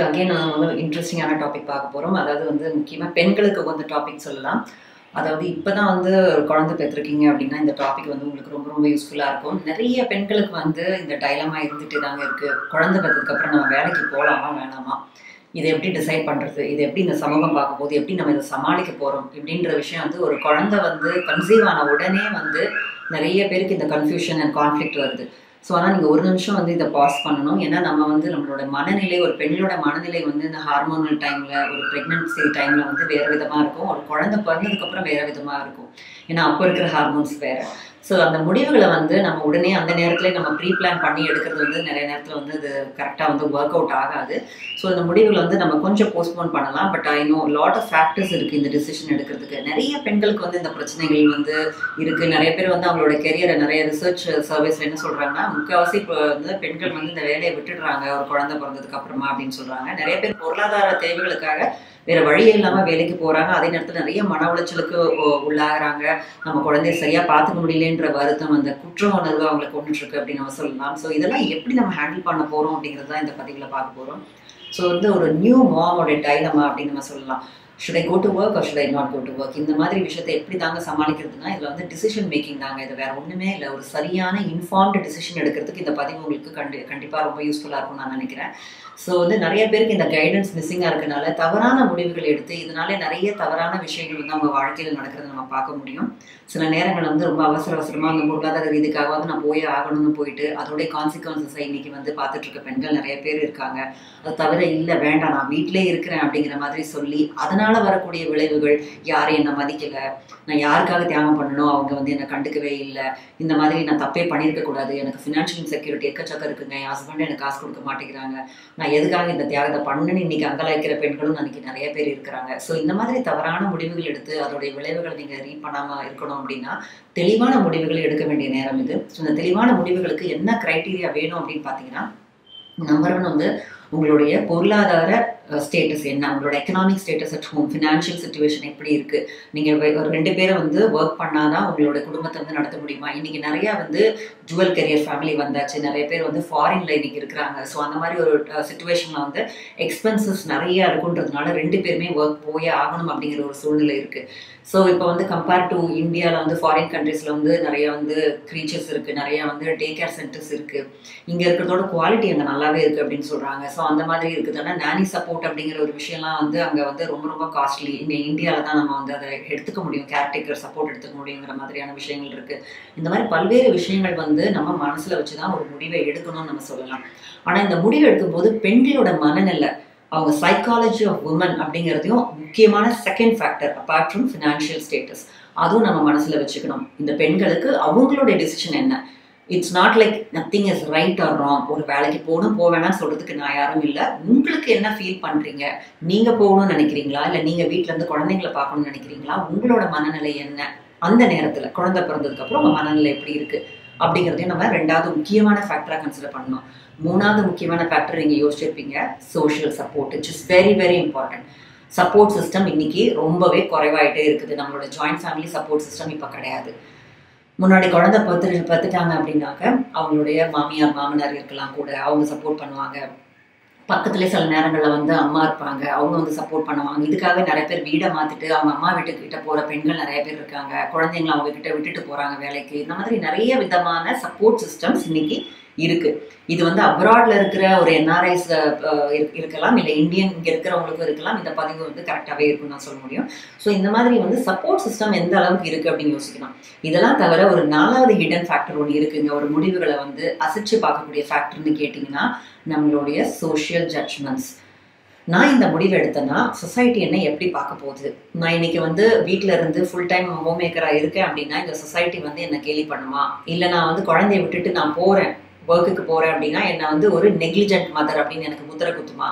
Again நம்ம வந்து இன்ட்ரெஸ்டிங்கான டாபிக் பார்க்க போகிறோம். அதாவது வந்து முக்கியமாக பெண்களுக்கு வந்து டாபிக் சொல்லலாம். அதாவது இப்போ தான் வந்து குழந்தை பெற்றிருக்கீங்க அப்படின்னா இந்த டாபிக் வந்து உங்களுக்கு ரொம்ப ரொம்ப யூஸ்ஃபுல்லாக இருக்கும். நிறைய பெண்களுக்கு வந்து இந்த டைலமா இருந்துகிட்டே தாங்க இருக்குது. குழந்தை பெற்றதுக்கப்புறம் நம்ம வேலைக்கு போகலாமா வேணாமா, இதை எப்படி டிசைட் பண்ணுறது, இதை எப்படி இந்த சமூகம் பார்க்க போகுது, எப்படி நம்ம இதை சமாளிக்க போகிறோம் இப்படின்ற விஷயம் வந்து ஒரு குழந்தை வந்து கன்சீவ் ஆன உடனே வந்து நிறைய பேருக்கு இந்த கன்ஃபியூஷன் அண்ட் கான்ஃப்ளிக்ட் வருது. ஸோ ஆனால் நீங்கள் ஒரு நிமிஷம் வந்து இதை பாஸ் பண்ணணும். ஏன்னா நம்ம வந்து நம்மளோட மனநிலை, ஒரு பெண்ணோட மனநிலை வந்து இந்த ஹார்மோனல் டைமில், ஒரு ப்ரெக்னென்சி டைமில் வந்து வேறு விதமாக இருக்கும். ஒரு குழந்தை பிறந்ததுக்கப்புறம் வேறு விதமாக இருக்கும். ஏன்னா அப்போ இருக்கிற ஹார்மோன்ஸ் வேறு. ஸோ அந்த முடிவுகளை வந்து நம்ம உடனே அந்த நேரத்தில் நம்ம ப்ரீ பிளான் பண்ணி எடுக்கிறது வந்து நிறைய நேரத்தில் வந்து அது கரெக்டாக வந்து ஒர்க் அவுட் ஆகாது. ஸோ அந்த முடிவுகளை வந்து நம்ம கொஞ்சம் போஸ்ட்போன் பண்ணலாம். But I know lot of factors இருக்குது இந்த டிசிஷன் எடுக்கிறதுக்கு. நிறைய பெண்களுக்கு வந்து இந்த பிரச்சனைகள் வந்து இருக்குது. நிறைய பேர் வந்து அவங்களோட கெரியரை, நிறைய ரிசர்ச் சர்வீஸில் என்ன சொல்கிறாங்கன்னா, முக்கால்வாசி இப்போ வந்து பெண்கள் வந்து இந்த வேலையை விட்டுடுறாங்க ஒரு குழந்தை பிறந்ததுக்கு அப்புறமா அப்படின்னு சொல்கிறாங்க. நிறைய பேர் பொருளாதார தேவைகளுக்காக வேறு வழியே இல்லாமல் வேலைக்கு போகிறாங்க. அதே நேரத்தில் நிறைய மன உளைச்சலுக்கு உள்ளாகிறாங்க. நம்ம குழந்தைய சரியாக பார்த்துக்க முடியலன்ற வருத்தம், அந்த குற்ற உணர்வு அவங்களை கொண்டுட்டுருக்கு அப்படின்னு நம்ம சொல்லலாம். ஸோ இதெல்லாம் எப்படி நம்ம ஹேண்டில் பண்ண போகிறோம் அப்படிங்கிறது தான் இந்த பதிவில் பார்க்க போகிறோம். ஸோ வந்து ஒரு நியூ மாமோட டைலமா அப்படின்னு நம்ம சொல்லலாம். Should I go to work or should I not go to work, இந்த மாதிரி விஷயத்தை எப்படி தாங்க சமாளிக்கிறதுனா இதில் வந்து டிசிஷன் மேக்கிங் தாங்க. இது வேறு ஒன்றுமே இல்லை. ஒரு சரியான இன்ஃபார்ம்டு டிசிஷன் எடுக்கிறதுக்கு இந்த பதிவு உங்களுக்கு கண்டிப்பாக ரொம்ப யூஸ்ஃபுல்லாக இருக்கும்னு நான் நினைக்கிறேன். ஸோ வந்து நிறைய பேருக்கு இந்த கைடன்ஸ் மிஸ்ஸிங்காக இருக்கனால தவறான முடிவுகள் எடுத்து இதனால நிறைய தவறான விஷயங்கள் வந்து அவங்க வாழ்க்கையில் நடக்கிறத நம்ம பார்க்க முடியும். சில நேரங்கள் வந்து ரொம்ப அவசரமாக அந்த பொருளாதார ரீதிக்காக வந்து நான் போயே ஆகணும்னு போயிட்டு அதோடைய கான்சிக்வன்சஸை இன்னைக்கு வந்து பார்த்துட்டு இருக்க பெண்கள் நிறைய பேர் இருக்காங்க. அது தவிர இல்லை வேண்டாம் நான் வீட்டிலே இருக்கிறேன் அப்படிங்கிற மாதிரி சொல்லி அதனால வரக்கூடிய விளைவுகள், யாரும் என்னை மதிக்கலை, நான் யாருக்காக தியாகம் பண்ணணும், அவங்க வந்து என்னை கண்டுக்கவே இல்லை, இந்த மாதிரி நான் தப்பே பண்ணியிருக்க கூடாது, எனக்கு ஃபினான்ஷியல் இன்செக்யூரிட்டி எக்கச்சக்கம் இருக்குங்க, என் ஹஸ்பண்ட் எனக்கு காசு கொடுக்க மாட்டேங்கிறாங்க, நான் எதுக்காக இந்த தியாகத்தை பண்ணுன்னு இன்னைக்கு அங்கலாய்க்கிற பெண்களும் அன்னைக்கு நிறைய பேர் இருக்கிறாங்க. ஸோ இந்த மாதிரி தவறான முடிவுகள் எடுத்து அதோடைய விளைவுகளை நீங்கள் ரீட் பண்ணாமல் இருக்கணும் அப்படின்னா தெளிவான முடிவுகளை எடுக்க வேண்டிய நேரம் இது. ஸோ இந்த தெளிவான முடிவுகளுக்கு என்ன கிரைட்டீரியா வேணும் அப்படின்னு பார்த்தீங்கன்னா, நம்பர் ஒன் வந்து உங்களுடைய பொருளாதார ஸ்டேட்டஸ் என்ன, உங்களோட economic status at home, financial situation எப்படி இருக்குது, நீங்கள் ஒரு 2 பேரை வந்து ஒர்க் பண்ணாதான் உங்களோட குடும்பத்தை வந்து நடத்த முடியுமா. இன்றைக்கி நிறையா வந்து டுவல் கரியர் ஃபேமிலி வந்தாச்சு, நிறைய பேர் வந்து ஃபாரின்ல இன்றைக்கி இருக்கிறாங்க. ஸோ அந்த மாதிரி ஒரு சிச்சுவேஷனில் வந்து எக்ஸ்பென்சஸ் நிறையா இருக்குன்றதுனால 2 பேருமே ஒர்க் போயே ஆகணும் அப்படிங்கிற ஒரு சூழ்நிலை இருக்குது. ஸோ இப்போ வந்து கம்பேர் டு இந்தியாவில் வந்து ஃபாரின் கண்ட்ரீஸில் வந்து நிறையா வந்து க்ரீச்சர்ஸ் இருக்குது, நிறையா வந்து டே கேர் சென்டர்ஸ் இருக்குது, இங்கே இருக்கிறதோட குவாலிட்டி அங்கே நல்லாவே இருக்குது அப்படின்னு சொல்கிறாங்க. ஸோ அந்த மாதிரி இருக்குது. ஆனால் நானி சப்போர்ட் அப்படிங்கிற ஒரு விஷயம்லாம் வந்து அங்கே வந்து ரொம்ப ரொம்ப காஸ்ட்லி. இங்கே இந்தியாவில் தான் நம்ம வந்து அதை எடுத்துக்க முடியும், கேர்டேக்கர் சப்போர்ட் எடுத்துக்க முடியுங்கிற மாதிரியான விஷயங்கள் இருக்குது. இந்த மாதிரி பல்வேறு விஷயங்கள் வந்து நம்ம மனசில் வச்சு தான் ஒரு முடிவை எடுக்கணும்னு நம்ம சொல்லலாம். ஆனால் இந்த முடிவு எடுக்கும்போது பெண்களோட மனநிலை, அவங்க சைக்காலஜி ஆஃப் உமன் அப்படிங்கிறதையும் முக்கியமான second factor apart from financial status, அதுவும் நம்ம மனசில் வச்சுக்கணும். இந்த பெண்களுக்கு அவங்களுடைய டிசிஷன் என்ன, it's not like nothing is right or wrong. ஒரு வேலைக்கு போகணும் போவேணான்னு சொல்கிறதுக்கு நான் யாரும் இல்லை. உங்களுக்கு என்ன ஃபீல் பண்ணுறீங்க, நீங்கள் போகணும்னு நினைக்கிறீங்களா, இல்லை நீங்கள் வீட்டிலேருந்து குழந்தைங்களை பார்க்கணும்னு நினைக்கிறீங்களா, உங்களோட மனநிலை என்ன, அந்த நேரத்தில் குழந்தை பிறந்ததுக்கப்புறம் உங்கள் மனநிலை எப்படி இருக்குது அப்படிங்கிறதையும் நம்ம 2வது முக்கியமான ஃபேக்டராக கன்சிடர் பண்ணணும். 3வது முக்கியமான ஃபேக்டர் நீங்கள் யோசிச்சிருப்பீங்க, social support, it's is very very important. Support system இன்னைக்கு ரொம்பவே குறைவாயிட்டே இருக்குது. நம்மளோட ஜாயிண்ட் ஃபேமிலி சப்போர்ட் சிஸ்டம் இப்போ கிடையாது. முன்னாடி குழந்தை பார்த்துட்டாங்க அப்படின்னாக்க அவங்களுடைய மாமியார் மாமனார் இருக்கலாம், கூட அவங்க சப்போர்ட் பண்ணுவாங்க. பக்கத்துலேயே சில நேரங்களில் வந்து அம்மா இருப்பாங்க, அவங்க வந்து சப்போர்ட் பண்ணுவாங்க. இதுக்காக நிறைய பேர் வீடை மாற்றிட்டு அவங்க அம்மா வீட்டுக்கிட்ட போகிற பெண்கள் நிறைய பேர் இருக்காங்க. குழந்தைங்களை அவங்க கிட்ட விட்டுட்டு போகிறாங்க வேலைக்கு. இந்த மாதிரி நிறைய விதமான சப்போர்ட் சிஸ்டம்ஸ் இன்னைக்கு இருக்குது. இது வந்து அப்ராட்ல இருக்கிற ஒரு என்ஆர்ஐஸ் இருக்கலாம், இல்லை இந்தியன் இங்கே இருக்கிறவங்களுக்கும் இருக்கலாம். இந்த பதிவு வந்து கரெக்டாகவே இருக்குன்னு நான் சொல்ல முடியும். ஸோ இந்த மாதிரி வந்து சப்போர்ட் சிஸ்டம் எந்த அளவுக்கு இருக்குது அப்படின்னு யோசிக்கணும். இதெல்லாம் தவிர ஒரு 4வது ஹிடன் ஃபேக்டர் ஒன்று இருக்குங்க. ஒரு முடிவுகளை வந்து அசைச்சு பார்க்கக்கூடிய ஃபேக்டர்னு கேட்டிங்கன்னா நம்மளுடைய சோஷியல் ஜட்ஜ்மெண்ட்ஸ். நான் இந்த முடிவு எடுத்தேன்னா சொசைட்டி என்ன எப்படி பார்க்க போகுது, நான் இன்னைக்கு வந்து வீட்டில் இருந்து ஃபுல் டைம் ஹோம் மேக்கராக இருக்கேன் அப்படின்னா இந்த சொசைட்டி வந்து என்ன கேலி பண்ணுமா, இல்லை நான் வந்து குழந்தைய விட்டுட்டு நான் போகிறேன் ஒர்க்குக்கு போகிறேன் அப்படின்னா என்னை வந்து ஒரு நெக்லிஜென்ட் மதர் அப்படின்னு எனக்கு முத்திரை குத்துமா,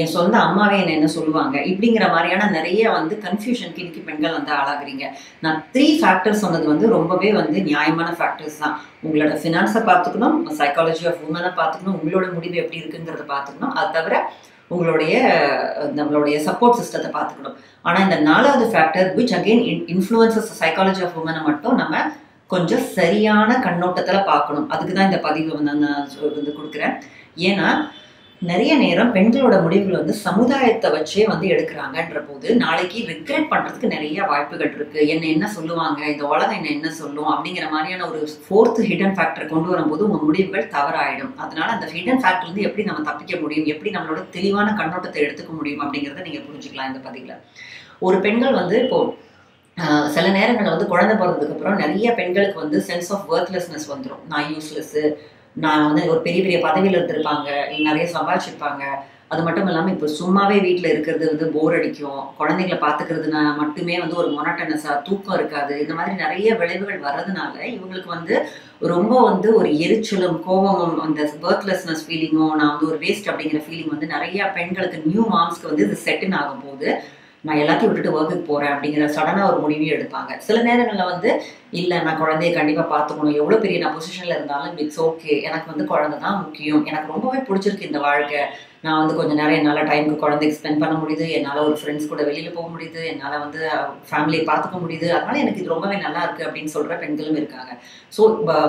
என் சொந்த அம்மாவே என்ன சொல்லுவாங்க, இப்படிங்கிற மாதிரியான நிறைய வந்து கன்ஃபியூஷனுக்கு இன்னைக்கு பெண்கள் வந்து ஆளாகிறீங்க. நான் 3 ஃபேக்டர்ஸ் சொன்னது வந்து ரொம்பவே வந்து நியாயமான ஃபேக்டர்ஸ் தான். உங்களோட ஃபினான்ஸை பார்த்துக்கணும், சைக்காலஜி ஆஃப் உமனை பார்த்துக்கணும், உங்களோட முடிவு எப்படி இருக்குங்கிறத பார்த்துக்கணும், அது தவிர நம்மளுடைய சப்போர்ட் சிஸ்டத்தை பார்த்துக்கணும். ஆனால் இந்த 4வது factor which again influences psychology of உமனை மட்டும் நம்ம கொஞ்சம் சரியான கண்ணோட்டத்தில் பார்க்கணும். அதுக்கு தான் இந்த பதிவை வந்து நான் வந்து கொடுக்குறேன். ஏன்னா நிறைய நேரம் பெண்களோட முடிவுகள் வந்து சமுதாயத்தை வச்சே வந்து எடுக்கிறாங்கன்ற போது நாளைக்கு ரிக்ரெட் பண்றதுக்கு நிறைய வாய்ப்புகள் இருக்கு. என்ன சொல்லுவாங்க, இந்த உலகம் என்ன சொல்லும் அப்படிங்கிற மாதிரியான ஒரு ஃபோர்த் ஹிடன் ஃபேக்டர் கொண்டு வரும்போது உங்க முடிவுகள் தவறாயிடும். அதனால அந்த ஹிடன் ஃபேக்டர் இருந்து எப்படி நம்ம தப்பிக்க முடியும், எப்படி நம்மளோட தெளிவான கண்ணோட்டத்தை எடுத்துக்க முடியும் அப்படிங்கிறத நீங்க புரிஞ்சுக்கலாம் இந்த பதிவுல. ஒரு பெண்கள் வந்து இப்போ சில நேரங்களில் வந்து குழந்தை பிறந்ததுக்கு அப்புறம் நிறைய பெண்களுக்கு வந்து சென்ஸ் ஆஃப் ஒர்த்லெஸ்னஸ் வந்துடும். நான் யூஸ்லெஸ், நான் வந்து ஒரு பெரிய பெரிய பதவியில் இருந்திருப்பாங்க, நிறைய சம்பாதிச்சிருப்பாங்க. அது மட்டும் இல்லாமல் இப்போ சும்மாவே வீட்டில் இருக்கிறது வந்து போர் அடிக்கும், குழந்தைங்களை பார்த்துக்கிறதுனா மட்டுமே வந்து ஒரு மொனட்டனஸாக, தூக்கம் இருக்காது. இந்த மாதிரி நிறைய விளைவுகள் வர்றதுனால இவங்களுக்கு வந்து ரொம்ப வந்து ஒரு எரிச்சலும் கோபமும் அந்த ஒர்த்லெஸ்னஸ் ஃபீலிங்கும், நான் வந்து ஒரு வேஸ்ட் அப்படிங்கிற ஃபீலிங் வந்து நிறைய பெண்களுக்கு நியூ மாம்ஸ்க்கு வந்து இது செட்டின் ஆகும் போது நான் எல்லாத்தையும் விட்டுட்டு ஒர்க்குக்கு போகிறேன் அப்படிங்கிற சடனாக ஒரு முடிவையும் எடுப்பாங்க. சில நேரங்களில் வந்து இல்லை, நான் குழந்தைய கண்டிப்பாக பார்த்துக்கணும், எவ்வளோ பெரிய நான் பொசிஷனில் இருந்தாலும் இட்ஸ் ஓகே, எனக்கு வந்து குழந்தை தான் முக்கியம், எனக்கு ரொம்பவே பிடிச்சிருக்கு இந்த வாழ்க்கை, நான் வந்து கொஞ்சம் நேரம் என்னால் டைமுக்கு குழந்தைக்கு ஸ்பெண்ட் பண்ண முடியுது, என்னால் ஒரு ஃப்ரெண்ட்ஸ் கூட வெளியில் போக முடியுது, என்னால் வந்து ஃபேமிலியை பார்த்துக்க முடியுது, அதனால எனக்கு இது ரொம்பவே நல்லா இருக்குது அப்படின்னு சொல்கிற பெண்களும் இருக்காங்க. ஸோ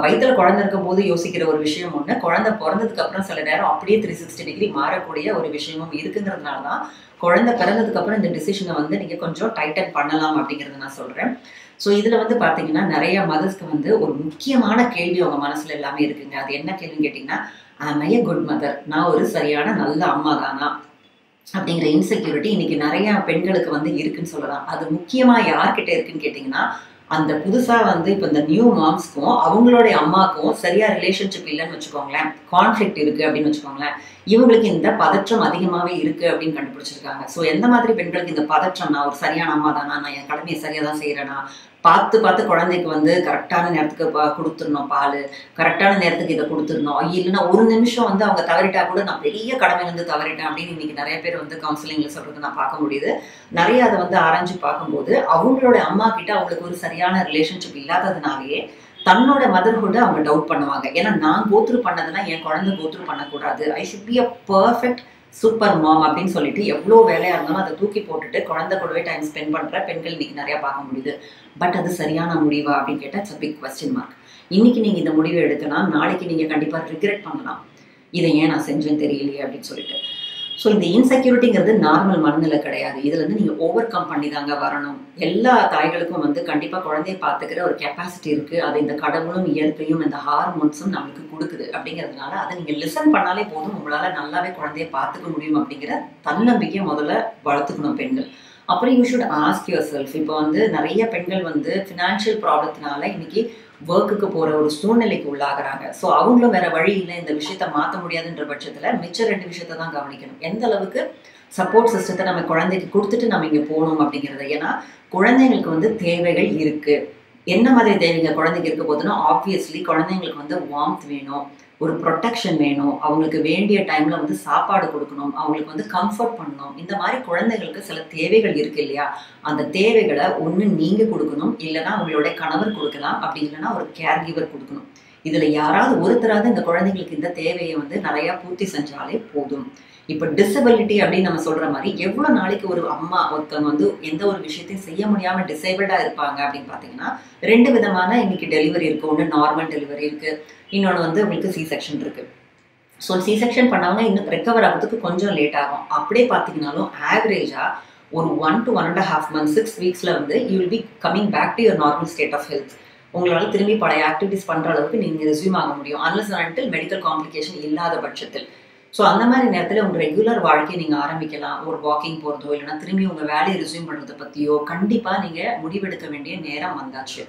வயிற்றில் குழந்தை இருக்கும் போது யோசிக்கிற ஒரு விஷயம் ஒன்று, குழந்தை பிறந்ததுக்கு அப்புறம் சில நேரம் அப்படியே 360 டிகிரி மாறக்கூடிய ஒரு விஷயமும் இருக்குங்கிறதுனால தான் குழந்தை பிறந்ததுக்கு அப்புறம் இந்த டிசிஷனை வந்து நீங்கள் கொஞ்சம் டைட்டன் பண்ணலாம் அப்படிங்கிறத நான் சொல்கிறேன். ஸோ இதில் வந்து பார்த்தீங்கன்னா நிறைய மதர்ஸ்க்கு வந்து ஒரு முக்கியமான கேள்வி அவங்க மனசில் எல்லாமே இருக்குங்க. அது என்ன கேள்வின்னு கேட்டிங்கன்னா, ஐ எ குட் மதர், நான் ஒரு சரியான நல்ல அம்மா தானா அப்படிங்கிற இன்செக்யூரிட்டி இன்னைக்கு நிறைய பெண்களுக்கு வந்து இருக்குன்னு சொல்லலாம். அது முக்கியமாக யார்கிட்ட இருக்குன்னு கேட்டிங்கன்னா, அந்த புதுசாக வந்து இப்போ இந்த நியூ மாம்ஸ்க்கும் அவங்களுடைய அம்மாக்கும் சரியா ரிலேஷன்ஷிப் இல்லைன்னு வச்சுக்கோங்களேன், கான்ஃப்ளிக்ட் இருக்குது அப்படின்னு வச்சுக்கோங்களேன், இவங்களுக்கு இந்த பதற்றம் அதிகமாகவே இருக்குது அப்படின்னு கண்டுபிடிச்சிருக்காங்க. ஸோ எந்த மாதிரி பெண்களுக்கு இந்த பதற்றம், நான் ஒரு சரியான அம்மா தானா, நான் என் கடமையை சரியாக தான் செய்கிறேன்னா, பார்த்து குழந்தைக்கு வந்து கரெக்டான நேரத்துக்கு கொடுத்துடணும் பால், கரெக்டான நேரத்துக்கு இதை கொடுத்துடணும், இல்லைன்னா ஒரு நிமிஷம் வந்து அவங்க தவறிட்டா கூட நான் பெரிய கடமையிலேருந்து தவறிட்டேன் அப்படின்னு இன்னைக்கு நிறைய பேர் வந்து கவுன்சிலிங்கில் சொல்கிறது நான் பார்க்க முடியுது. நிறைய அதை வந்து ஆராய்ச்சி பார்க்கும்போது அவங்களோட அம்மா கிட்ட அவங்களுக்கு ஒரு சரியான ரிலேஷன்ஷிப் இல்லாததுனாலேயே தன்னோட மதர்ஹுட்டை அவங்க டவுட் பண்ணுவாங்க. ஏன்னா நான் கோத்ரூ பண்ணதெல்லாம் என் குழந்தை கோத்ரூ பண்ணக்கூடாது, I should be a perfect super mom அப்படின்னு சொல்லிட்டு எவ்வளோ வேலையாக இருந்தாலும் அதை தூக்கி போட்டுட்டு குழந்தை கூடவே டைம் ஸ்பெண்ட் பண்ணுற பெண்கள் இன்னைக்கு நிறையா பார்க்க முடியுது. பட் அது சரியான முடிவா அப்படின்னு கேட்டால் it's a big question mark. இன்னைக்கு நீங்கள் இந்த முடிவை எடுக்கலாம், நாளைக்கு நீங்கள் கண்டிப்பாக ரிக்ரெட் பண்ணலாம், இதை ஏன் நான் செஞ்சேன்னு தெரியலையே அப்படின்னு சொல்லிட்டு. ஸோ இந்த இன்செக்யூரிட்டிங்கிறது நார்மல் மனநிலை கிடையாது. இதுல இருந்து நீங்க ஓவர் கம் பண்ணி தாங்க வரணும். எல்லா தாய்களுக்கும் வந்து கண்டிப்பா குழந்தையை பார்த்துக்கிற ஒரு கெப்பாசிட்டி இருக்கு. அது இந்த கடவுளும் இயற்கையும் இந்த ஹார்மோன்ஸும் நம்மளுக்கு கொடுக்குது. அப்படிங்கிறதுனால அதை நீங்க லிசன் பண்ணாலே போதும், உங்களால நல்லாவே குழந்தையை பார்த்துக்க முடியும் அப்படிங்கிற தன்னம்பிக்கையை முதல்ல வளர்த்துக்கணும் பெண்கள். அப்புறம் you should ask your self. இப்போ வந்து நிறைய பெண்கள் வந்து ஃபினான்ஷியல் ப்ராப்ளத்தினால இன்னைக்கு ஒர்க்குக்கு போகிற ஒரு சூழ்நிலைக்கு உள்ளாகிறாங்க. ஸோ அவங்களும் வேற வழி இல்லை, இந்த விஷயத்த மாற்ற முடியாதுன்ற பட்சத்தில் மிச்ச 2 விஷயத்த தான் கவனிக்கணும். எந்த அளவுக்கு சப்போர்ட் சிஸ்டத்தை நம்ம குழந்தைக்கு கொடுத்துட்டு நம்ம இங்கே போகணும் அப்படிங்கிறத. ஏன்னா குழந்தைங்களுக்கு வந்து தேவைகள் இருக்கு. என்ன மாதிரி தேவைங்க குழந்தைக்கு இருக்க போதுன்னா, ஆப்வியஸ்லி குழந்தைங்களுக்கு வந்து வார்ம்த் வேணும், ஒரு ப்ரொடெக்ஷன் வேணும், அவங்களுக்கு வேண்டிய டைம்ல வந்து சாப்பாடு கொடுக்கணும், அவங்களுக்கு வந்து கம்ஃபர்ட் பண்ணணும். இந்த மாதிரி குழந்தைங்களுக்கு சில தேவைகள் இருக்கு இல்லையா? அந்த தேவைகளை ஒன்று நீங்க கொடுக்கணும், இல்லைன்னா உங்களுடைய கணவர் கொடுக்கலாம், அப்படி இல்லைன்னா ஒரு கேர் கிவர் கொடுக்கணும். இதுல யாராவது ஒருத்தராவது இந்த குழந்தைங்களுக்கு இந்த தேவையை வந்து நிறைய பூர்த்தி செஞ்சாலே போதும். இப்போ டிசபிலிட்டி அப்படின்னு நம்ம சொல்ற மாதிரி எவ்வளவு நாளைக்கு ஒரு அம்மா ஒருத்தவங்க வந்து எந்த ஒரு விஷயத்தையும் செய்ய முடியாம டிசேபிள்டா இருப்பாங்க அப்படின்னு பாத்தீங்கன்னா, 2 விதமான இன்னைக்கு டெலிவரி இருக்கு. ஒன்று நார்மல் டெலிவரி இருக்கு, இன்னொன்று வந்து உங்களுக்கு சி செக்ஷன் இருக்கு. ஸோ சி செக்ஷன் பண்ணவங்க இன்னும் ரெக்கவர் ஆகிறதுக்கு கொஞ்சம் லேட் ஆகும். அப்படியே பார்த்தீங்கன்னாலும் ஆவரேஜா ஒரு 1 to 1.5 months 6 weeksல வந்து you will be coming back to your normal state of health. உங்களால் திரும்பி பழைய ஆக்டிவிட்டிஸ் பண்ற அளவுக்கு நீங்க ரெஸ்யூம் ஆக முடியும், அன்லஸ் அன்டில் மெடிக்கல் காம்ப்ளிகேஷன் இல்லாத பட்சத்தில். ஸோ அந்த மாதிரி நேரத்தில் உங்கள் ரெகுலர் வாழ்க்கையை நீங்கள் ஆரம்பிக்கலாம். ஒரு வாக்கிங் போகிறதோ இல்லைன்னா திரும்பி உங்கள் வேலையை ரெஸ்யூம் பண்ணுறதை பற்றியோ கண்டிப்பாக நீங்கள் முடிவெடுக்க வேண்டிய நேரம் வந்தாச்சு.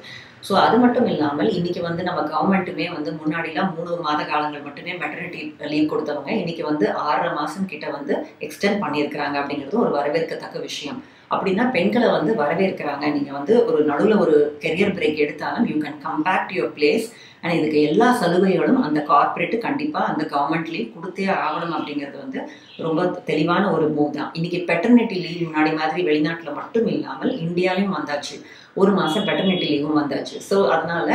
ஸோ அது மட்டும் இல்லாமல் இன்னைக்கு வந்து நம்ம கவர்மெண்ட்டுமே வந்து முன்னாடிலாம் 3 மாத காலங்கள் மட்டுமே மெட்டர்னிட்டி லீவ் கொடுத்தவங்க இன்னைக்கு வந்து 6.5 மாதம் கிட்ட வந்து எக்ஸ்டெண்ட் பண்ணியிருக்கிறாங்க. அப்படிங்கிறது ஒரு வரவேற்கத்தக்க விஷயம். அப்படின்னா பெண்களை வந்து வரவேற்கிறாங்க. நீங்கள் வந்து ஒரு நடுவில் ஒரு கெரியர் பிரேக் எடுத்தாலும் you can come back to your place. ஆனால் இதுக்கு எல்லா சலுகைகளும் அந்த கார்பரேட்டு கண்டிப்பாக அந்த கவர்மெண்ட்லேயும் கொடுத்தே ஆகணும். அப்படிங்கிறது வந்து ரொம்ப தெளிவான ஒரு மூவ் தான். இன்னைக்கு பெட்டர்னிட்டி லீவ் முன்னாடி மாதிரி வெளிநாட்டில் மட்டும் இல்லாமல் இந்தியாலையும் வந்தாச்சு. 1 மாதம் பெட்டர்னிட்டி லீவும் வந்தாச்சு. ஸோ அதனால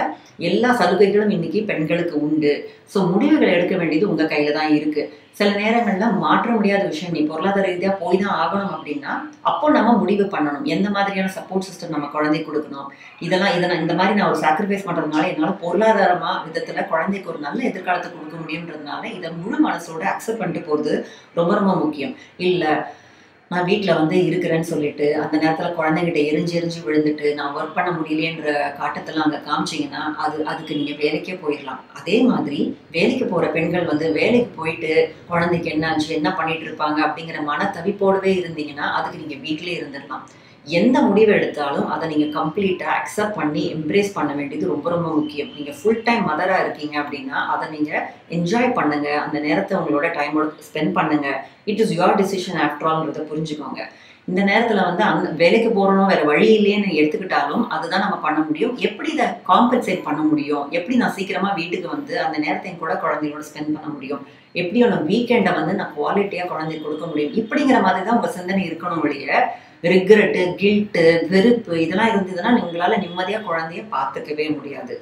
எல்லா சலுகைகளும் இன்னைக்கு பெண்களுக்கு உண்டு. ஸோ முடிவுகள் எடுக்க வேண்டியது உங்கள் கையில் தான் இருக்குது. சில நேரங்கள்ல மாற்ற முடியாத விஷயம், நீ பொருளாதார ரீதியா போய் தான் ஆகணும் அப்படின்னா அப்போ நம்ம முடிவு பண்ணணும் எந்த மாதிரியான சப்போர்ட் சிஸ்டம் நம்ம குழந்தைக்கு கொடுக்கணும். இதெல்லாம் இந்த மாதிரி நான் ஒரு சாக்ரிஃபைஸ் பண்றதுனால என்னால பொருளாதாரமா விதத்துல குழந்தைக்கு ஒரு நல்ல எதிர்காலத்தை கொடுக்க முடியுன்றதுனால இதை முழு மனசோட அக்செப்ட் பண்ணிட்டு போறது ரொம்ப ரொம்ப முக்கியம். இல்ல நான் வீட்டில் வந்து இருக்கிறேன்னு சொல்லிட்டு அந்த நேரத்தில் குழந்தைகிட்ட எரிஞ்சு விழுந்துட்டு நான் ஒர்க் பண்ண முடியலையன்ற காட்டத்தெல்லாம் அங்கே காமிச்சிங்கன்னா அதுக்கு நீங்கள் வேலைக்கே போயிடலாம். அதே மாதிரி வேலைக்கு போகிற பெண்கள் வந்து வேலைக்கு போயிட்டு குழந்தைக்கு என்ன ஆச்சு என்ன பண்ணிட்டு இருப்பாங்க அப்படிங்கிற மன தவிப்போடவே இருந்தீங்கன்னா அதுக்கு நீங்கள் வீட்டிலே இருந்துடலாம். எந்த முடிவு எடுத்தாலும் அதை நீங்கள் கம்ப்ளீட்டாக அக்செப்ட் பண்ணி எம்ப்ரேஸ் பண்ண வேண்டியது ரொம்ப ரொம்ப முக்கியம். நீங்கள் ஃபுல் டைம் மதராக இருக்கீங்க அப்படின்னா அதை நீங்கள் என்ஜாய் பண்ணுங்கள், அந்த நேரத்தை உங்களோட டைமோட ஸ்பெண்ட் பண்ணுங்கள். It is your decision after ஆல்ன்றதை புரிஞ்சுக்கோங்க. இந்த நேரத்தில் வந்து அந்த வேலைக்கு போகிறோம் வேறு வழி இல்லைன்னு எடுத்துக்கிட்டாலும் அதுதான் நம்ம பண்ண முடியும். எப்படி இதை காம்பன்சேட் பண்ண முடியும், எப்படி நான் சீக்கிரமாக வீட்டுக்கு வந்து அந்த நேரத்தையும் கூட குழந்தைகளோட ஸ்பெண்ட் பண்ண முடியும், எப்படி ஒன்று வீக்கெண்டை வந்து நான் குவாலிட்டியாக குழந்தைக்கு கொடுக்க முடியும், இப்படிங்கிற மாதிரி தான் உங்கள் சிந்தனை இருக்கணும். வழிய ரிக்ரெட்டு, கில்ட்டு, வெறுப்பு இதெல்லாம் இருந்ததுன்னா உங்களால் நிம்மதியாக குழந்தைய பார்த்துக்கவே முடியாது.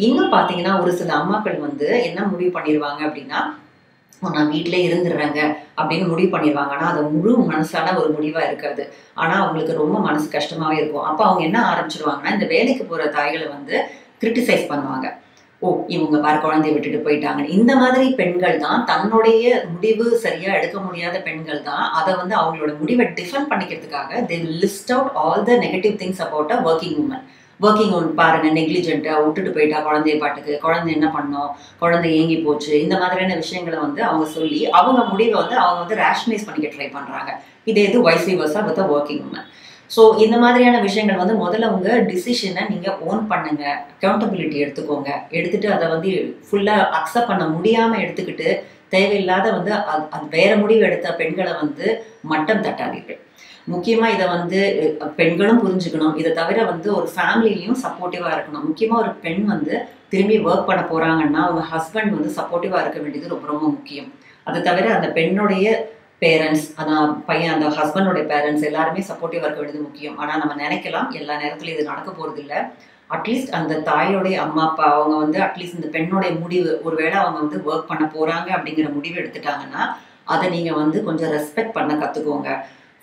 இன்னும் பார்த்தீங்கன்னா ஒரு சில அம்மாக்கள் வந்து என்ன முடிவு பண்ணிடுவாங்க அப்படின்னா நான் வீட்டிலே இருந்துடுறேங்க அப்படின்னு முடிவு பண்ணிடுவாங்க. ஆனால் அது முழு மனசான ஒரு முடிவாக இருக்காது. ஆனால் அவங்களுக்கு ரொம்ப மனசு கஷ்டமாகவே இருக்கும். அப்போ அவங்க என்ன ஆரம்பிச்சிருவாங்கன்னா இந்த வேலைக்கு போகிற தாய்களை வந்து கிரிட்டிசைஸ் பண்ணுவாங்க. ஓ இவங்க பாரு குழந்தைய விட்டுட்டு போயிட்டாங்க. இந்த மாதிரி பெண்கள் தான் தன்னுடைய முடிவு சரியா எடுக்க முடியாத பெண்கள் தான் அதை வந்து அவங்களோட முடிவை defend பண்ணிக்கிறதுக்காக they will list out all the negative things about a working woman. Working one பாருங்க நெக்லிஜென்ட்டா விட்டுட்டு போயிட்டா குழந்தைய பாட்டுக்கு, குழந்தை என்ன பண்ணோம், குழந்தை ஏங்கி போச்சு, இந்த மாதிரியான விஷயங்களை வந்து அவங்க சொல்லி அவங்க முடிவை வந்து அவங்க வந்து ரேஷனலைஸ் பண்ணிக்க ட்ரை பண்றாங்க. இதே இது vice versa with working women. So இந்த மாதிரியான விஷயங்கள் வந்து முதல்ல உங்கள் டிசிஷனை நீங்கள் ஓன் பண்ணுங்க, அக்கௌண்டபிலிட்டி எடுத்துக்கோங்க. எடுத்துட்டு அதை வந்து ஃபுல்லாக அக்செப்ட் பண்ண முடியாமல் எடுத்துக்கிட்டு தேவையில்லாத வந்து அது வேற முடிவு எடுத்த பெண்களை வந்து மட்டம் தட்டாதீர்கள். முக்கியமாக இதை வந்து பெண்களும் புரிஞ்சுக்கணும். இதை தவிர வந்து ஒரு ஃபேமிலிலையும் சப்போர்ட்டிவாக இருக்கணும். முக்கியமாக ஒரு பெண் வந்து திரும்பி ஒர்க் பண்ண போகிறாங்கன்னா அவங்க ஹஸ்பண்ட் வந்து சப்போர்ட்டிவாக இருக்க வேண்டியது ரொம்ப ரொம்ப முக்கியம். அதை தவிர அந்த பெண்ணுடைய பேரண்ட்ஸ், அதான் பையன் அந்த ஹஸ்பண்டோடைய பேரண்ட்ஸ் எல்லாருமே சப்போர்ட்டிவாக இருக்க வேண்டியது முக்கியம். ஆனால் நம்ம நினைக்கலாம் எல்லா நேரத்துலையும் இது நடக்க போகிறது இல்லை. அட்லீஸ்ட் அந்த தாயோடைய அம்மா அப்பா அவங்க வந்து அட்லீஸ்ட் இந்த பெண்ணுடைய முடிவு ஒருவேளை அவங்க வந்து ஒர்க் பண்ண போகிறாங்க அப்படிங்கிற முடிவு எடுத்துட்டாங்கன்னா அதை நீங்கள் வந்து கொஞ்சம் ரெஸ்பெக்ட் பண்ண கற்றுக்கோங்க.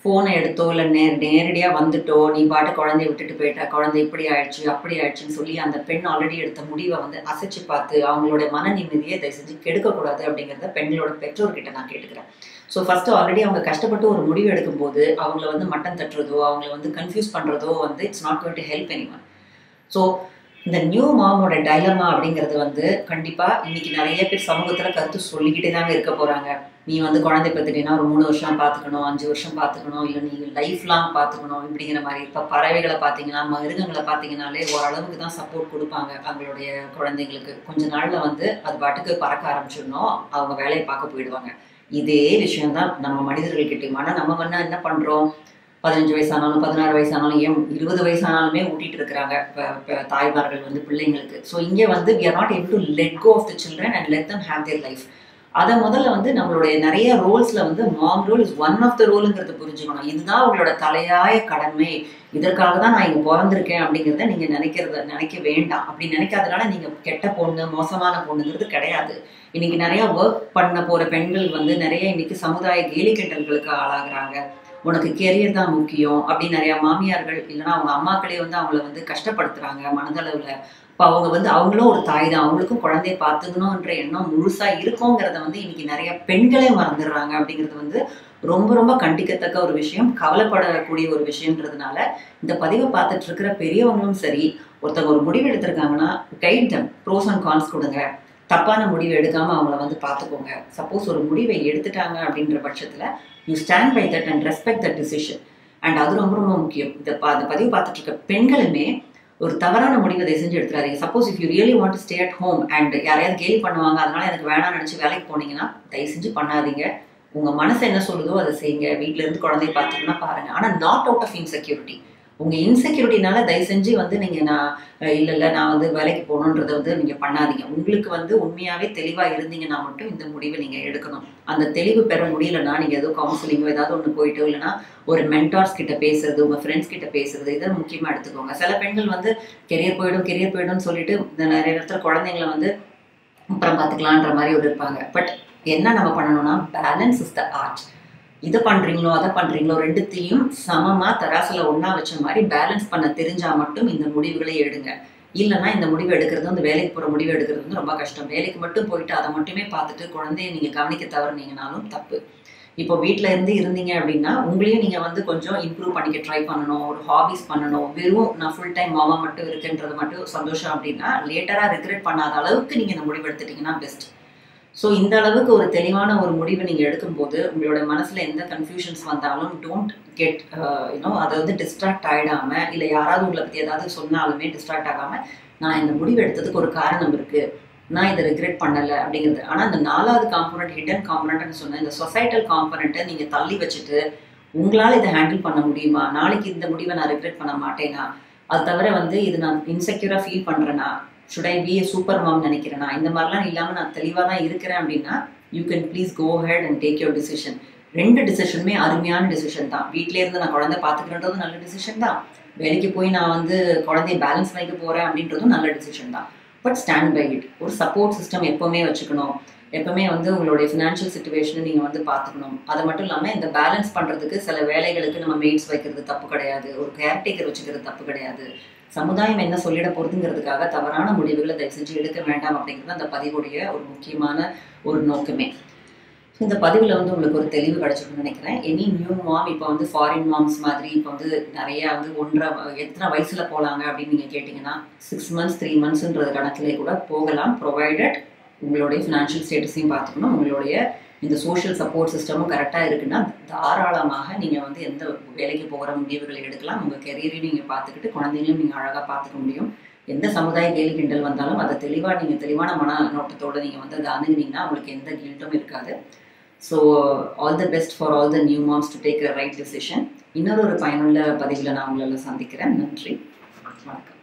ஃபோனை எடுத்தோ இல்லை நேரடியாக வந்துட்டோ நீ பாட்டு குழந்தைய விட்டுட்டு போயிட்டா, குழந்தை இப்படி ஆயிடுச்சு அப்படி ஆயிடுச்சுன்னு சொல்லி அந்த பெண் ஆல்ரெடி எடுத்த முடிவை வந்து அசைச்சு பார்த்து அவங்களோட மன நிம்மதியை தயவு செஞ்சு கெடுக்கக்கூடாது அப்படிங்கிறத பெண்களோட பெற்றோர்கிட்ட நான் கேட்டுக்கிறேன். ஸோ ஃபஸ்ட்டு ஆல்ரெடி அவங்க கஷ்டப்பட்டு ஒரு முடிவு எடுக்கும்போது அவங்கள வந்து மட்டம் தட்டுறதோ அவங்கள வந்து கன்ஃபியூஸ் பண்ணுறதோ வந்து it's not going to help anyone. So இந்த நியூ மாமோட டைலமா அப்படிங்கிறது வந்து கண்டிப்பாக இன்னைக்கு நிறைய பேர் சமூகத்தில் கருத்து சொல்லிக்கிட்டே தாங்க இருக்க போகிறாங்க. நீ வந்து குழந்தை பார்த்துட்டீங்கன்னா ஒரு 3 வருஷம் பார்த்துக்கணும், 5 வருஷம் பார்த்துக்கணும், இல்லை நீங்கள் லைஃப் லாங் பார்த்துக்கணும் இப்படிங்கிற மாதிரி. இப்போ பறவைகளை பார்த்தீங்கன்னா மிருகங்களை பார்த்தீங்கன்னாலே ஓரளவுக்கு தான் சப்போர்ட் கொடுப்பாங்க அவங்களுடைய குழந்தைங்களுக்கு. கொஞ்ச நாளில் வந்து அது பாட்டுக்கு பறக்க ஆரம்பிச்சிடணும், அவங்க வேலையை பார்க்க போயிடுவாங்க. இதே விஷயம்தான் நம்ம மனிதர்கள்கிட்ட. ஆனால் நம்ம வந்து என்ன பண்ணுறோம், 15 வயசானாலும் 16 வயசானாலும் ஏன் 20 வயசானாலுமே ஊட்டிட்டு இருக்கிறாங்க இப்போ தாய்மார்கள் வந்து பிள்ளைங்களுக்கு. ஸோ இங்கே வந்து we are not able to let go of the children and let them have their life. அதை முதல்ல வந்து நம்மளுடைய நிறைய ரோல்ஸில் வந்து mom role is one of the ரோலுங்கிறத புரிஞ்சுக்கணும். இதுதான் உங்களோட தலையாய கடமை, இதற்காக தான் நான் இங்கே பிறந்திருக்கேன் அப்படிங்கிறத நீங்கள் நினைக்க வேண்டாம். அப்படி நினைக்காதனால நீங்கள் கெட்ட பொண்ணு மோசமான பொண்ணுங்கிறது கிடையாது. இன்னைக்கு நிறைய ஒர்க் பண்ண போகிற பெண்கள் வந்து நிறைய இன்னைக்கு சமுதாய கேலி கிண்டல்களுக்கு ஆளாகிறாங்க. உனக்கு கெரியர் தான் முக்கியம் அப்படின்னு நிறைய மாமியார்கள் இல்லைன்னா அவங்க அம்மாக்களே வந்து அவங்கள வந்து கஷ்டப்படுத்துறாங்க மனதளவில். இப்போ அவங்க வந்து அவங்களும் ஒரு தாய் தான், அவங்களுக்கும் குழந்தைய பார்த்துக்கணுன்ற எண்ணம் முழுசா இருக்குங்கிறத வந்து இன்னைக்கு நிறைய பெண்களே மறந்துடுறாங்க. அப்படிங்கிறது வந்து ரொம்ப ரொம்ப கண்டிக்கத்தக்க ஒரு விஷயம், கவலைப்படக்கூடிய ஒரு விஷயம்ன்றதுனால இந்த பதிவை பார்த்துட்டு இருக்கிற பெரியவங்களும் சரி, ஒருத்தவங்க ஒரு முடிவு எடுத்திருக்காங்கன்னா guide them, pros and cons கொடுங்க. தப்பான முடிவு எடுக்காம அவங்கள வந்து பார்த்துக்கோங்க. சப்போஸ் ஒரு முடிவை எடுத்துட்டாங்க அப்படின்ற பட்சத்தில் you stand by that and respect that decision. And அது ரொம்ப ரொம்ப முக்கியம். அந்த பதிவு பார்த்துட்டு இருக்க பெண்களுமே ஒரு தவறான முடிவை அதை செஞ்சு எடுத்துறாதீங்க. Suppose if you really want to stay at home and யாரையாவது கேலி பண்ணுவாங்க அதனால எனக்கு வேணாம்னு நினச்சி வேலைக்கு போனீங்கன்னா தயவு செஞ்சு பண்ணாதீங்க. உங்கள் மனசு என்ன சொல்லுதோ அதை செய்யுங்க. வீட்டில இருந்து குழந்தைய பார்த்துக்கணும்னா பாருங்க. ஆனால் நாட் அவுட் ஆஃப் இன்செக்யூரிட்டி. உங்கள் இன்செக்யூரிட்டினால தயவு செஞ்சு வந்து நீங்கள் இல்லை நான் வந்து வேலைக்கு போகணுன்றதை வந்து நீங்கள் பண்ணாதீங்க. உங்களுக்கு வந்து உண்மையாகவே தெளிவாக இருந்தீங்கன்னா மட்டும் இந்த முடிவை நீங்கள் எடுக்கணும். அந்த தெளிவு பெற முடியலன்னா நீங்கள் ஏதோ கவுன்சிலிங்கோ ஏதாவது ஒன்று போயிட்டு இல்லைன்னா ஒரு மென்டார்ஸ் கிட்ட பேசுறது, உங்கள் ஃப்ரெண்ட்ஸ் கிட்ட பேசுறது, இதை முக்கியமாக எடுத்துக்கோங்க. சில பெண்கள் வந்து கெரியர் போயிடும்னு சொல்லிட்டு இந்த நிறைய இடத்துல குழந்தைங்களை வந்து அப்புறம் பார்த்துக்கலான்ற மாதிரி ஒரு இருப்பாங்க. பட் என்ன நம்ம பண்ணணும்னா, பேலன்ஸ் இஸ் த ஆர்ட். இது பண்றீங்களோ அதை பண்றீங்களோ ரெண்டுத்தையும் சமமா தராசுல ஒண்ணா வச்ச மாதிரி பேலன்ஸ் பண்ண தெரிஞ்சா மட்டும் இந்த முடிவுகளை எடுங்க. இல்லைன்னா இந்த முடிவு எடுக்கிறது வந்து வேலைக்கு போற முடிவு எடுக்கிறது வந்து ரொம்ப கஷ்டம். வேலைக்கு மட்டும் போயிட்டு அதை மட்டுமே பார்த்துட்டு குழந்தைய நீங்க கவனிக்க தவறுனீங்கனாலும் தப்பு. இப்போ வீட்டில் இருந்து இருந்தீங்க அப்படின்னா உங்களையும் நீங்கள் வந்து கொஞ்சம் இம்ப்ரூவ் பண்ணிக்க ட்ரை பண்ணணும், ஒரு ஹாபிஸ் பண்ணணும். வெறும் நான் ஃபுல் டைம் மாமா மட்டும் இருக்குன்றது மட்டும் சந்தோஷம் அப்படின்னா லேட்டராக ரெக்ரெட் பண்ணாத அளவுக்கு நீங்கள் இந்த முடிவு எடுத்துட்டீங்கன்னா பெஸ்ட். ஸோ இந்த அளவுக்கு ஒரு தெளிவான ஒரு முடிவை நீங்கள் எடுக்கும்போது உங்களோட மனசில் எந்த கன்ஃபியூஷன்ஸ் வந்தாலும் டோன்ட் கெட் அதை வந்து டிஸ்ட்ராக்ட் ஆகிடாமல், இல்லை யாராவது உங்களை பற்றி ஏதாவது சொன்னாலுமே டிஸ்ட்ராக்ட் ஆகாமல், நான் இந்த முடிவு எடுத்ததுக்கு ஒரு காரணம் இருக்குது, நான் இதை ரெக்ரெட் பண்ணலை அப்படிங்கிறது. ஆனால் இந்த 4வது காம்பனண்ட், ஹிடன் காம்பனண்ட்னு சொன்ன இந்த சொசைட்டல் காம்பனண்ட்டை நீங்கள் தள்ளி வச்சுட்டு உங்களால் இதை ஹேண்டில் பண்ண முடியுமா, நாளைக்கு இந்த முடிவை நான் ரெக்ரெட் பண்ண மாட்டேனா, அது தவிர வந்து இது நான் இன்செக்யூராக ஃபீல் பண்ணுறேன்னா, should I be a super mom நினைக்கிறேன்னா, இந்த மாதிரிலாம் இல்லாமல் நான் தெளிவாக தான் இருக்கிறேன் அப்படின்னா you can please go ahead and take your decision. 2 டிசிஷனுமே அருமையான டிசிஷன் தான். வீட்டிலே இருந்து நான் குழந்தை பார்த்துக்கிறன்றது நல்ல டிசிஷன் தான். வேலைக்கு போய் நான் வந்து குழந்தைய பேலன்ஸ் பண்ணிக்க போகிறேன் அப்படின்றதும் நல்ல டிசிஷன் தான். But stand by it. ஒரு சப்போர்ட் சிஸ்டம் எப்போவுமே வச்சுக்கணும். எப்பவுமே வந்து உங்களுடைய ஃபினான்ஷியல் சிச்சுவேஷனை நீங்கள் வந்து பார்த்துக்கணும். அது மட்டும் இல்லாமல் இந்த பேலன்ஸ் பண்ணுறதுக்கு சில வேலைகளுக்கு நம்ம மெய்ட்ஸ் வைக்கிறது தப்பு கிடையாது, ஒரு கேர்டேக்கர் வச்சுக்கிறது தப்பு கிடையாது. சமுதாயம் என்ன சொல்லிட போகிறதுங்கிறதுக்காக தவறான முடிவுகளை தயவு செஞ்சு எடுக்க வேண்டாம் அப்படிங்கிறது அந்த பதிவுடைய ஒரு முக்கியமான ஒரு நோக்கமே. இந்த பதிவில் வந்து உங்களுக்கு ஒரு தெளிவு கிடைச்சிருக்குன்னு நினைக்கிறேன். எனி நியூ மாம் இப்போ வந்து ஃபாரின் மாம்ஸ் மாதிரி இப்போ வந்து நிறைய வந்து எத்தனை வயசில் போகலாங்க அப்படின்னு நீங்கள் கேட்டிங்கன்னா 6 months 3 monthsன்றது கணக்கிலே கூட போகலாம், ப்ரொவைடட் உங்களுடைய ஃபினான்ஷியல் ஸ்டேட்டஸையும் பார்த்துக்கணும், உங்களுடைய இந்த சோஷியல் சப்போர்ட் சிஸ்டமும் கரெக்டாக இருக்குன்னா தாராளமாக நீங்கள் வந்து எந்த வேலைக்கு போகிற முடிவுகளை எடுக்கலாம். உங்கள் கெரியரையும் நீங்கள் பார்த்துக்கிட்டு குழந்தைங்களையும் நீங்கள் அழகாக பார்த்துக்க முடியும். எந்த சமுதாய கேலி கிண்டல் வந்தாலும் அதை நீங்கள் தெளிவான மன நோட்டத்தோடு நீங்கள் வந்து அதை அணுகுனீங்கன்னா உங்களுக்கு எந்த கில்ட்டும் இருக்காது. So all the best for all the new moms to take a right decision. இன்னொரு பயனுள்ள பதிவில் நான் உங்களை சந்திக்கிறேன். நன்றி, வணக்கம்.